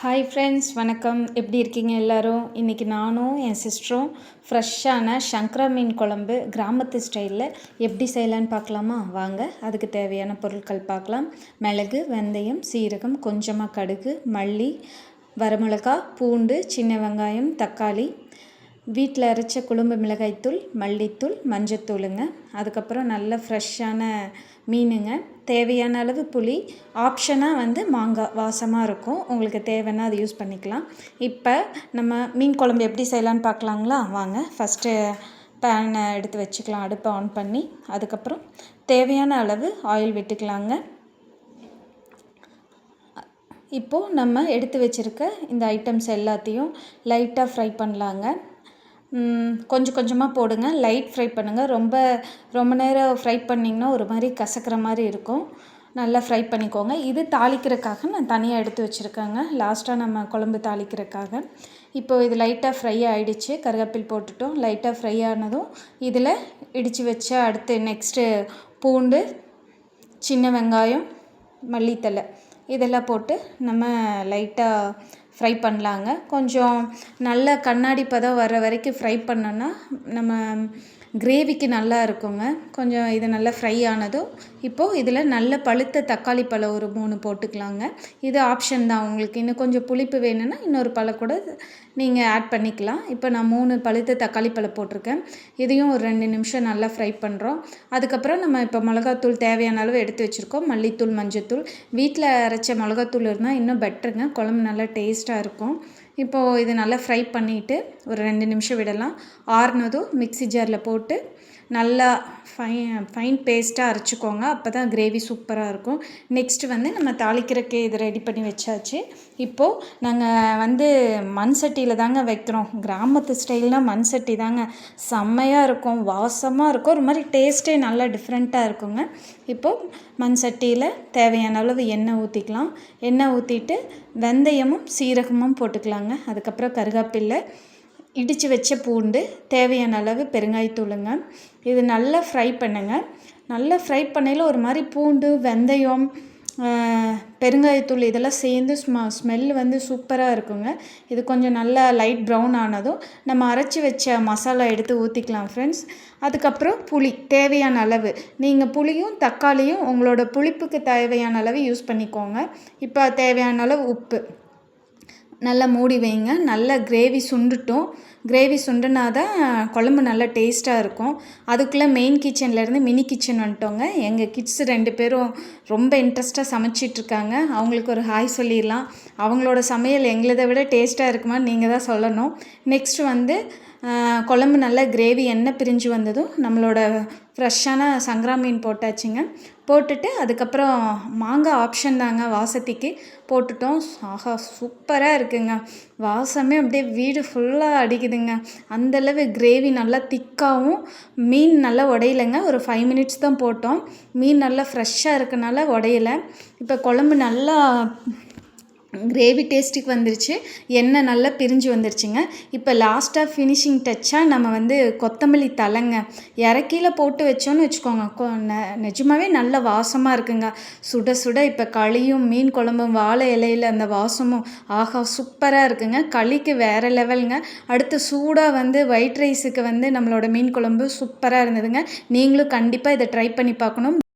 Hi friends, வணக்கம். எப்படி இருக்கீங்க எல்லோரும்? இன்றைக்கி நானும் என் சிஸ்டரும் ஃப்ரெஷ்ஷான சங்கரா மீன் குழம்பு கிராமத்து ஸ்டைலில் எப்படி செய்யலான்னு பார்க்கலாமா? வாங்க. அதுக்கு தேவையான பொருட்கள் பார்க்கலாம். மிளகு, வெந்தயம், சீரகம், கொஞ்சமாக கடுகு, மல்லி, வரமிளகா, பூண்டு, சின்ன வெங்காயம், தக்காளி, வீட்டில் அரைச்ச குழம்பு மிளகாய்த்தூள், மல்லித்தூள், மஞ்சத்தூளுங்க. அதுக்கப்புறம் நல்ல ஃப்ரெஷ்ஷான மீனுங்க. தேவையான அளவு புளி. ஆப்ஷனாக மாங்காய் வாசமாக இருக்கும். உங்களுக்கு தேவைன்னா அது யூஸ் பண்ணிக்கலாம். இப்போ நம்ம மீன் குழம்பு எப்படி செய்யலான்னு பார்க்கலாங்களா? வாங்க. ஃபஸ்ட்டு பேனை எடுத்து வச்சுக்கலாம், அடுப்பை ஆன் பண்ணி. அதுக்கப்புறம் தேவையான அளவு ஆயில் விட்டுக்கலாங்க. இப்போது நம்ம எடுத்து வச்சுருக்க இந்த ஐட்டம்ஸ் எல்லாத்தையும் லைட்டாக ஃப்ரை பண்ணலாங்க. கொஞ்சம் கொஞ்சமாக போடுங்க. லைட் ஃப்ரை பண்ணுங்கள். ரொம்ப நேரம் ஃப்ரை பண்ணிங்கன்னா ஒரு மாதிரி கசக்கிற மாதிரி இருக்கும். நல்லா ஃப்ரை பண்ணிக்கோங்க. இது தாளிக்கிறதுக்காக நான் தனியாக எடுத்து வச்சுருக்கேங்க. லாஸ்ட்டாக நம்ம குழம்பு தாளிக்கிறதுக்காக. இப்போது இது லைட்டாக ஃப்ரை ஆகிடுச்சு. கருவேப்பில் போட்டுட்டோம். லைட்டாக ஃப்ரை ஆனதும் இதில் இடித்து வச்ச அடுத்து நெக்ஸ்ட்டு பூண்டு, சின்ன வெங்காயம், மல்லித்தழை இதெல்லாம் போட்டு நம்ம லைட்டாக ஃப்ரை பண்ணலாங்க. கொஞ்சம் நல்ல கண்ணாடி பதம் வர வரைக்கும் ஃப்ரை பண்ணோன்னா நம்ம கிரேவிக்கு நல்லா இருக்குங்க. கொஞ்சம் இது நல்லா ஃப்ரை ஆனதும் இப்போது இதில் நல்ல பழுத்த தக்காளி பழம் ஒரு 3 போட்டுக்கலாங்க. இது ஆப்ஷன் தான். உங்களுக்கு இன்னும் கொஞ்சம் புளிப்பு வேணும்னா இன்னொரு பழம் கூட நீங்கள் ஆட் பண்ணிக்கலாம். இப்போ நான் 3 பழுத்த தக்காளி பழம் போட்டிருக்கேன். இதையும் ஒரு 2 நிமிஷம் நல்லா ஃப்ரை பண்ணுறோம். அதுக்கப்புறம் நம்ம இப்போ மிளகாத்தூள் தேவையான அளவு எடுத்து வச்சுருக்கோம். மல்லித்தூள், மஞ்சத்தூள். வீட்டில் அரைச்ச மிளகாத்தூள் இருந்தால் இன்னும் பெட்டருங்க. குழம்பு நல்லா டேஸ்ட்டாக இருக்கும். இப்போது இது நல்லா ஃப்ரை பண்ணிவிட்டு ஒரு 2 நிமிஷம் விடலாம். ஆறுனதும் மிக்ஸி ஜாரில் போட்டு நல்லா ஃபைன் பேஸ்ட்டாக அரைச்சிக்கோங்க. அப்போ தான் கிரேவி சூப்பராக இருக்கும். நெக்ஸ்ட்டு நம்ம தாளிக்கிறதுக்கு இது ரெடி பண்ணி வச்சாச்சு. இப்போது நாங்கள் மண் சட்டியில் தாங்க வைக்கிறோம். கிராமத்து ஸ்டைல்னால் மண் சட்டி தாங்க. செம்மையாக இருக்கும், வாசமாக இருக்கும், ஒரு மாதிரி டேஸ்ட்டே நல்லா டிஃப்ரெண்ட்டாக இருக்குங்க. இப்போது மண் சட்டியில் தேவையான அளவு எண்ணெய் ஊற்றிக்கலாம். எண்ணெய் ஊற்றிட்டு வெந்தயமும் சீரகமும் போட்டுக்கலாங்க. அதுக்கப்புறம் கருவேப்பிலை, இடித்து வச்ச பூண்டு, தேவையான அளவு பெருங்காயத்தூளுங்க. இது நல்லா ஃப்ரை பண்ணுங்கள். நல்லா ஃப்ரை பண்ணையில் ஒரு மாதிரி பூண்டு, வெந்தயம், பெருங்காயத்தூள் இதெல்லாம் சேர்ந்து ஸ்மெல் சூப்பராக இருக்குங்க. இது கொஞ்சம் நல்லா லைட் ப்ரௌன் ஆனதும் நம்ம அரைச்சி வச்ச மசாலா எடுத்து ஊற்றிக்கலாம் ஃப்ரெண்ட்ஸ். அதுக்கப்புறம் புளி தேவையான அளவு. நீங்கள் புளியும் தக்காளியும் உங்களோட புளிப்புக்கு தேவையான அளவு யூஸ் பண்ணிக்கோங்க. இப்போ தேவையான அளவு உப்பு. நல்லா மூடி வைங்க. நல்லா கிரேவி சுண்டுட்டும். கிரேவி சுண்டுனா தான் குழம்பு நல்லா டேஸ்ட்டாக இருக்கும். அதுக்குள்ளே மெயின் கிச்சன்லேருந்து மினி கிச்சன் வந்துட்டோங்க. எங்கள் கிட்ஸு 2 பேரும் ரொம்ப இன்ட்ரெஸ்ட்டாக சமைச்சிட்ருக்காங்க. அவங்களுக்கு ஒரு ஹாய் சொல்லிடலாம். அவங்களோட சமையல் எங்களதை விட டேஸ்ட்டாக இருக்குமான்னு நீங்கள் தான் சொல்லணும். நெக்ஸ்ட்டு குழம்பு நல்லா கிரேவி எண்ணெய் பிரிஞ்சு வந்ததும் நம்மளோட ஃப்ரெஷ்ஷான சங்கரா மீன் போட்டாச்சுங்க. போட்டுட்டு அதுக்கப்புறம் மாங்காய் ஆப்ஷன் தாங்க, வாசத்துக்கு போட்டுட்டோம். ஆஹா, சூப்பராக இருக்குங்க. வாசமே அப்படியே வீடு ஃபுல்லாக அடிக்குதுங்க. அந்தளவு கிரேவி நல்லா திக்காகவும், மீன் நல்லா உடையலைங்க. ஒரு 5 மினிட்ஸ் தான் போட்டோம். மீன் நல்லா ஃப்ரெஷ்ஷாக இருக்கனால உடையலை. இப்போ குழம்பு நல்லா கிரேவி டேஸ்ட்டுக்கு வந்துருச்சு. எண்ணெய் நல்லா பிரிஞ்சு வந்துருச்சுங்க. இப்போ லாஸ்ட்டாக ஃபினிஷிங் டச்சாக நம்ம கொத்தமல்லி தழைங்க இறக்கியில் போட்டு வச்சோன்னு வச்சுக்கோங்க. நிஜமாகவே நல்ல வாசமாக இருக்குங்க. சுட சுட இப்போ களியும் மீன் குழம்பும் வாழை இலையில் அந்த வாசமும் ஆஹா சூப்பராக இருக்குங்க. களிக்கு வேறு லெவலுங்க. அடுத்து சூடாக ஒயிட் ரைஸுக்கு நம்மளோட மீன் குழம்பு சூப்பராக இருந்ததுங்க. நீங்களும் கண்டிப்பாக இதை ட்ரை பண்ணி பார்க்கணும்.